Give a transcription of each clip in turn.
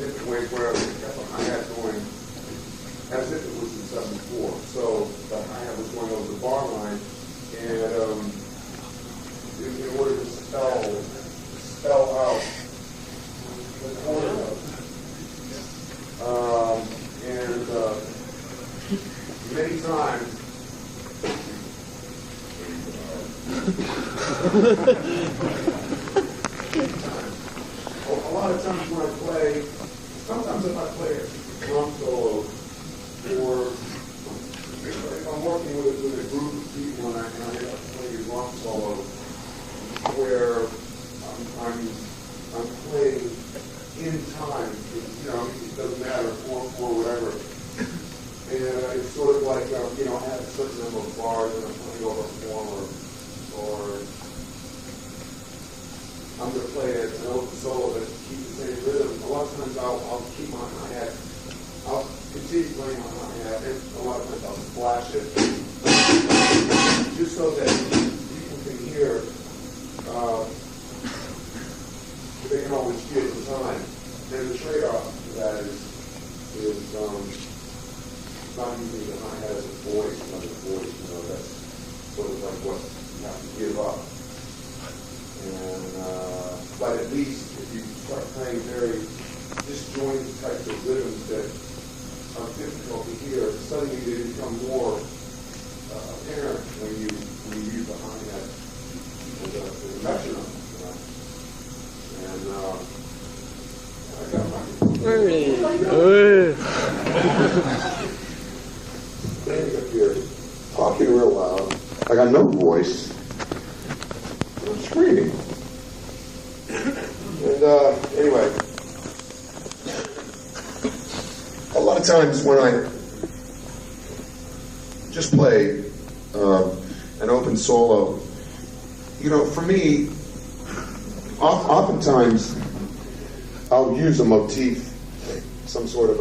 where I got the hi-hat going as if it was in 74. So the hi-hat was going over the bar line, and in order to spell out the quarter notes. And many times, a lot of times when I play, sometimes if I play a drum solo, or if I'm working with a group of people and I end up playing a drum solo, where I'm playing in time, it doesn't matter, 4/4, whatever. And it's sort of like, I have a certain number of bars and I'm playing over 4, or I'm going to play an open solo that keeps the same rhythm. A lot of times I'll keep my hi-hat, I'll continue playing my hi-hat, and a lot of times I'll splash it, just so that people can hear. They can always hear the time. And the trade-off to that is not using the hi-hat as a voice, another voice. That's sort of like what you have to give up. And but at least if you start playing very disjointed types of rhythms that are difficult to hear, suddenly they become more apparent when you use the hi-hat as a metronome. And I got my standing up here, talking real loud. I got no voice. I'm screaming. And anyway, a lot of times when I just play an open solo, for me, oftentimes I'll use a motif, some sort of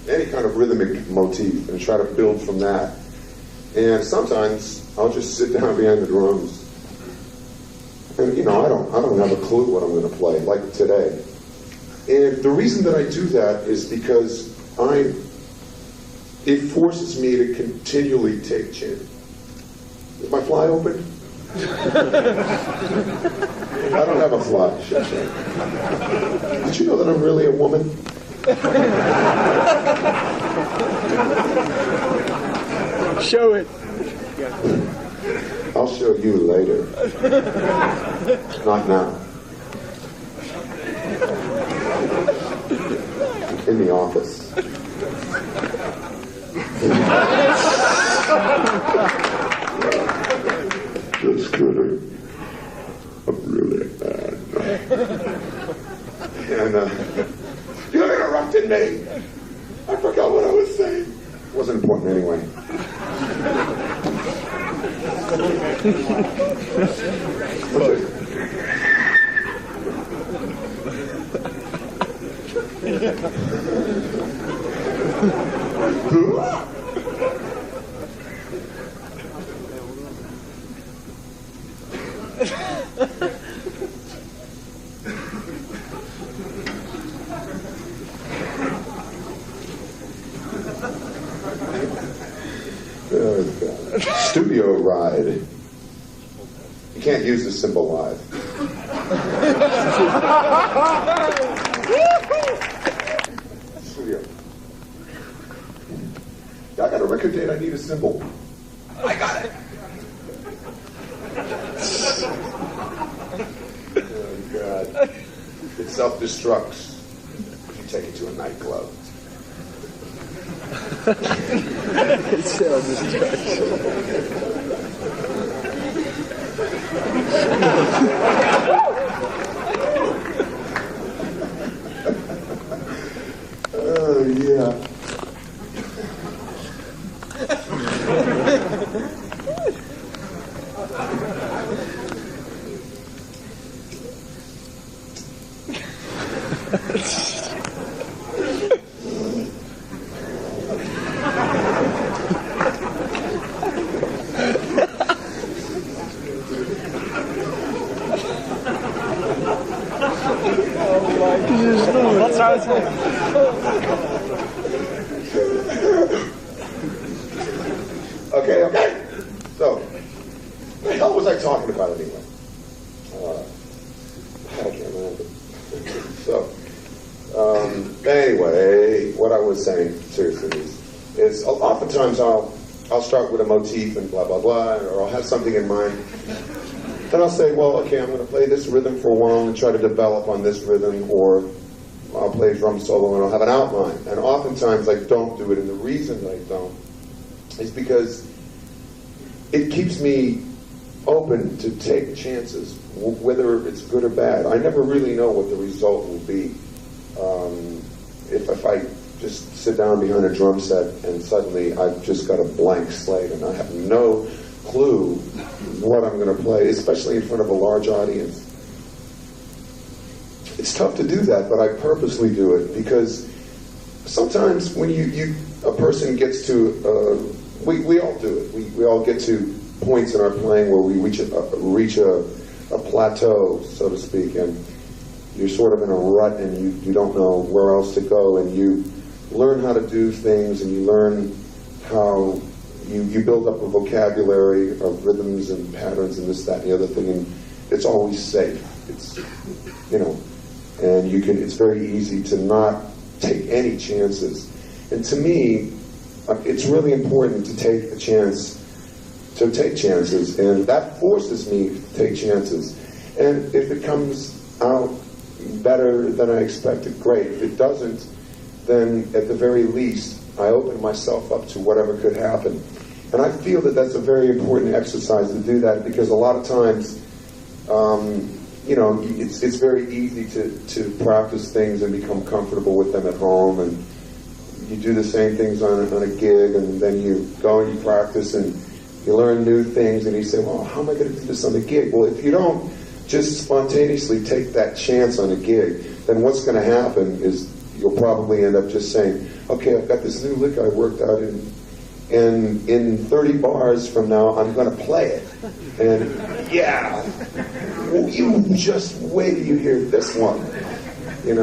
any kind of rhythmic motif, and try to build from that. And sometimes I'll just sit down behind the drums, and I don't have a clue what I'm going to play, like today. And the reason that I do that is because it forces me to continually take chances. Is my fly open? I don't have a fly. Did you know that I'm really a woman? Show it. I'll show you later. Not now. In the office. Just kidding. I'm really bad. And you interrupted me. I forgot what I was saying. It wasn't important anyway. Studio ride. You can't use the cymbal live. Studio. I got a record date. I need a cymbal. I got it. Oh God! It self-destructs if you take it to a nightclub. It's self-destruct. Oh yeah. Wat zou het zijn? Okay. So, what the hell was I talking about anyway? I can't remember. So, anyway, what I was saying, seriously, is oftentimes I'll start with a motif and blah, blah, blah, or I'll have something in mind. Then I'll say, well, okay, I'm going to play this rhythm for a while and try to develop on this rhythm, or I'll play a drum solo and I'll have an outline. And oftentimes I don't do it, and the reason I don't is because it keeps me open to take chances, whether it's good or bad. I never really know what the result will be. If I just sit down behind a drum set and suddenly I've just got a blank slate and I have no clue what I'm going to play, especially in front of a large audience. It's tough to do that, but I purposely do it because sometimes when a person gets to, we all do it. We all get to points in our playing where we reach a plateau, so to speak, and you're sort of in a rut and you don't know where else to go, and you learn how to do things, and you learn how you build up a vocabulary of rhythms and patterns and this, that, and the other thing, and it's always safe. It's, and it's very easy to not take any chances. And to me, it's really important to take a chance, to take chances, and that forces me to take chances. And if it comes out better than I expected, great. If it doesn't, then at the very least, I open myself up to whatever could happen. And I feel that that's a very important exercise to do that, because a lot of times, it's very easy to practice things and become comfortable with them at home, and you do the same things on a gig, and then you go and you practice and you learn new things, and you say, well, how am I going to do this on the gig? Well, if you don't just spontaneously take that chance on a gig, then what's going to happen is you'll probably end up just saying, okay, I've got this new lick I worked out in 30 bars from now, I'm going to play it. And yeah, well, you just wait till you hear this one, and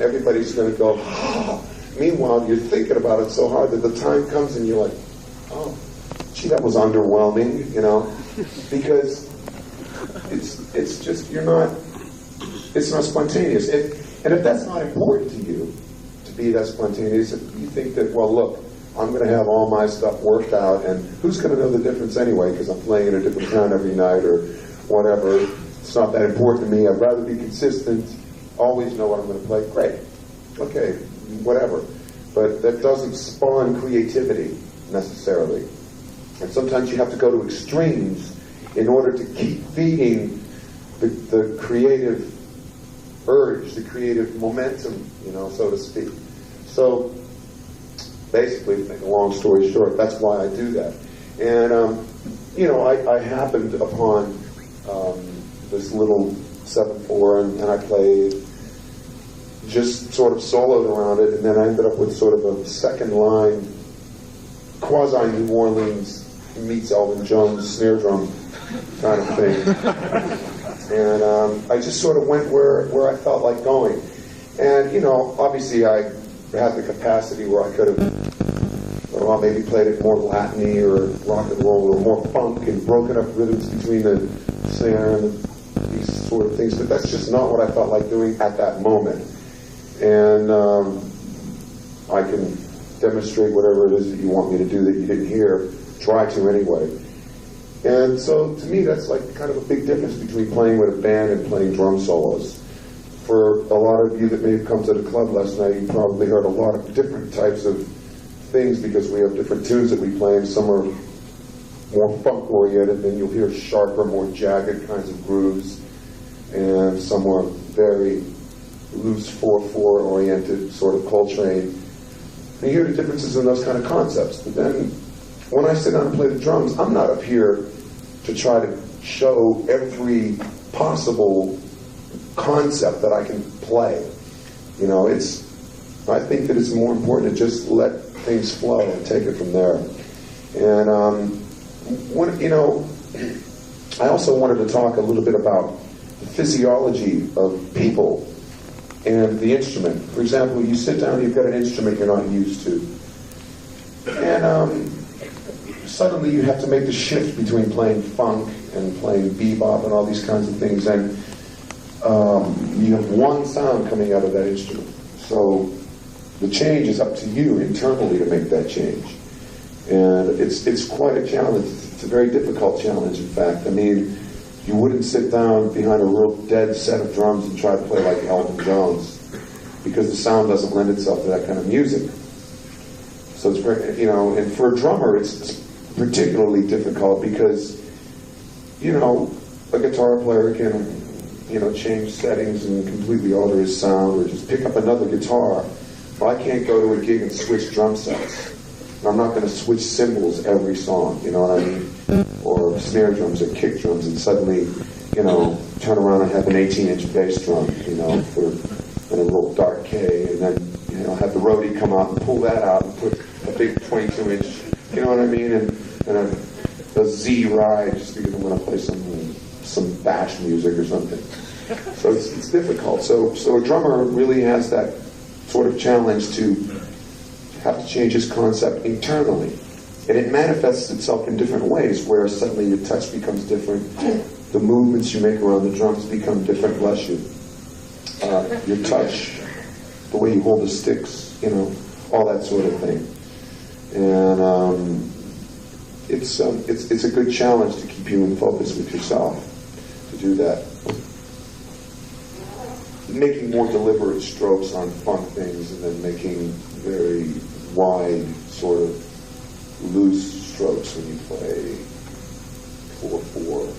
everybody's going to go, oh. Meanwhile, you're thinking about it so hard that the time comes and you're like, oh, gee, that was underwhelming, because it's just, it's not spontaneous. And if that's not important to you, to be that spontaneous, if you think that, well, look, I'm going to have all my stuff worked out, and who's going to know the difference anyway, because I'm playing in a different town every night or whatever. It's not that important to me. I'd rather be consistent, always know what I'm going to play. Great. Okay, whatever. But that doesn't spawn creativity, necessarily. And sometimes you have to go to extremes in order to keep feeding the creative urge, the creative momentum, so to speak. So, basically, to make a long story short, that's why I do that. And, I happened upon this little 7/4, and I played, just sort of soloed around it, and then I ended up with sort of a second line, quasi-New Orleans meets Elvin Jones snare drum kind of thing. And I just sort of went where I felt like going. And, obviously I had the capacity where I could have maybe played it more Latin-y or rock and roll or more funk and broken up rhythms between the snare and these sort of things. But that's just not what I felt like doing at that moment. And I can demonstrate whatever it is that you want me to do that you didn't hear, try to anyway. And so to me that's like kind of a big difference between playing with a band and playing drum solos. For a lot of you that may have come to the club last night, you probably heard a lot of different types of things because we have different tunes that we play, and some are more funk oriented, and you'll hear sharper, more jagged kinds of grooves, and some are very loose 4/4 oriented, sort of Coltrane. And you hear the differences in those kind of concepts. But then when I sit down and play the drums, I'm not up here to try to show every possible concept that I can play. I think that it's more important to just let things flow and take it from there. And I also wanted to talk a little bit about the physiology of people and the instrument. For example, you sit down, you've got an instrument you're not used to, and suddenly you have to make the shift between playing funk and playing bebop and all these kinds of things, and you have one sound coming out of that instrument. So the change is up to you internally to make that change. And it's quite a challenge. It's a very difficult challenge, in fact. I mean, you wouldn't sit down behind a real dead set of drums and try to play like Elton Jones, because the sound doesn't lend itself to that kind of music. So it's very, you know, and for a drummer, it's particularly difficult because, you know, a guitar player can, you know, change settings and completely alter his sound, or just pick up another guitar. But I can't go to a gig and switch drum sets. I'm not going to switch cymbals every song, you know what I mean? Or snare drums or kick drums, and suddenly, you know, turn around and have an 18-inch bass drum, you know, and a real dark K, and then, you know, have the roadie come out and pull that out and put a big 22-inch, you know what I mean? And a Z ride just because I'm going to play some bash music or something. So it's difficult. So a drummer really has that sort of challenge to have to change his concept internally. And it manifests itself in different ways, where suddenly your touch becomes different, the movements you make around the drums become different, bless you. Your touch, the way you hold the sticks, you know, all that sort of thing. And it's a good challenge to keep you in focus with yourself, to do that. Making more deliberate strokes on funk things, and then making very wide, sort of loose strokes when you play 4/4,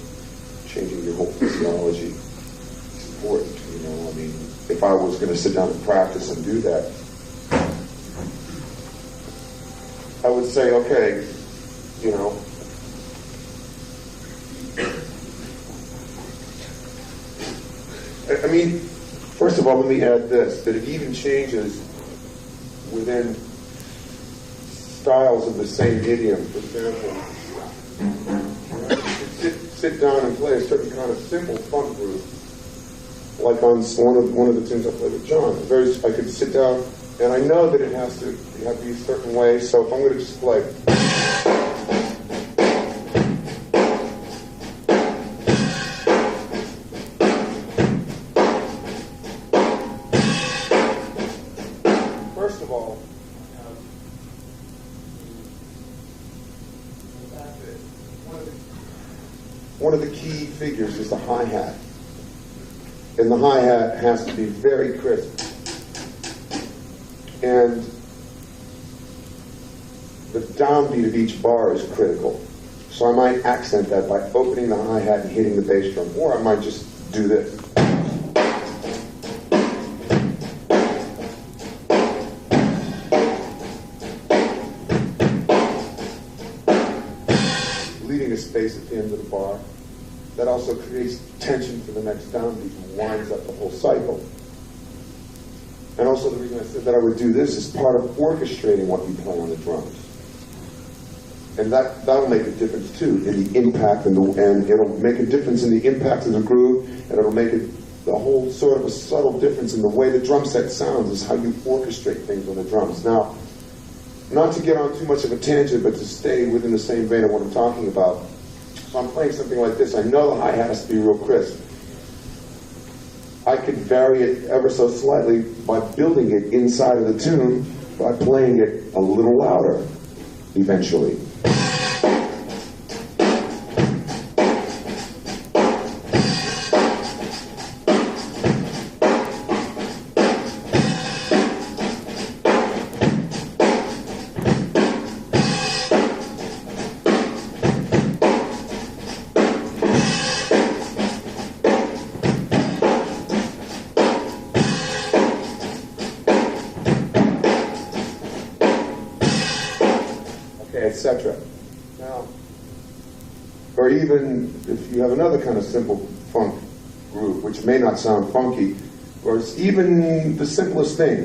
changing your whole physiology. It's important, you know. I mean, if I was going to sit down and practice and do that, I would say, okay, you know, I mean, first of all, let me add this, that it even changes within styles of the same idiom. For example, you could sit down and play a certain kind of simple funk groove, like on one of the tunes I played with John. I could sit down, and I know that it has to be a certain way, so if I'm going to just play... One of the key figures is the hi-hat. And the hi-hat has to be very crisp. And the downbeat of each bar is critical. So I might accent that by opening the hi-hat and hitting the bass drum. Or I might just do this. Leaving a space at the end of the bar. That also creates tension for the next downbeat and winds up the whole cycle. And also the reason I said that I would do this is part of orchestrating what you play on the drums. And that'll make a difference too in the impact, and it'll make a difference in the impact of the groove, and it'll make it the whole sort of a subtle difference in the way the drum set sounds is how you orchestrate things on the drums. Now, not to get on too much of a tangent, but to stay within the same vein of what I'm talking about. So I'm playing something like this. I know the hi-hat has to be real crisp. I could vary it ever so slightly by building it inside of the tune by playing it a little louder eventually. Etc. Now, or even if you have another kind of simple funk groove, which may not sound funky, or it's even the simplest thing.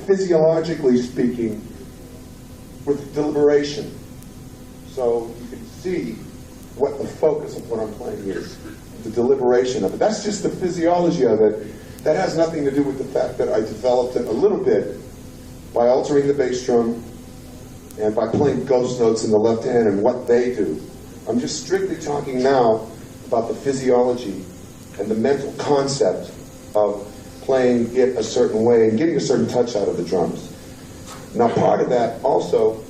physiologically speaking, with deliberation. So you can see what the focus of what I'm playing is, the deliberation of it. That's just the physiology of it. That has nothing to do with the fact that I developed it a little bit by altering the bass drum and by playing ghost notes in the left hand and what they do. I'm just strictly talking now about the physiology and the mental concept of playing it a certain way and getting a certain touch out of the drums. Now part of that also,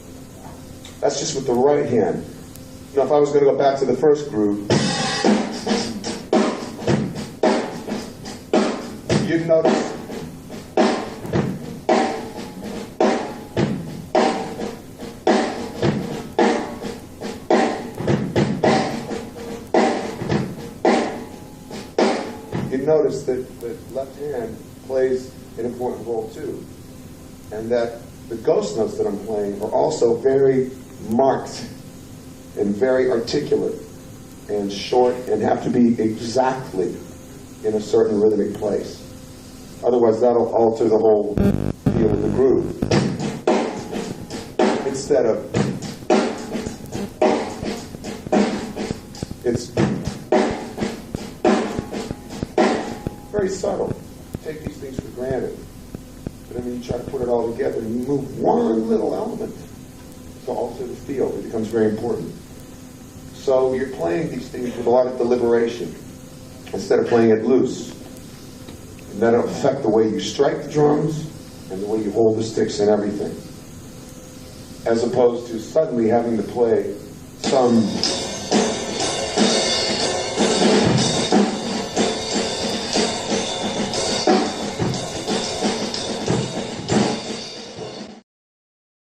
that's just with the right hand. Now if I was going to go back to the first groove, you'd notice that the left hand plays an important role too, and that the ghost notes that I'm playing are also very marked and very articulate and short and have to be exactly in a certain rhythmic place. Otherwise that'll alter the whole feel of the groove. Instead of, it's very subtle. Take these things for granted. But then when you try to put it all together and you move one little element to alter the feel, it becomes very important. So you're playing these things with a lot of deliberation instead of playing it loose. And that'll affect the way you strike the drums and the way you hold the sticks and everything. As opposed to suddenly having to play some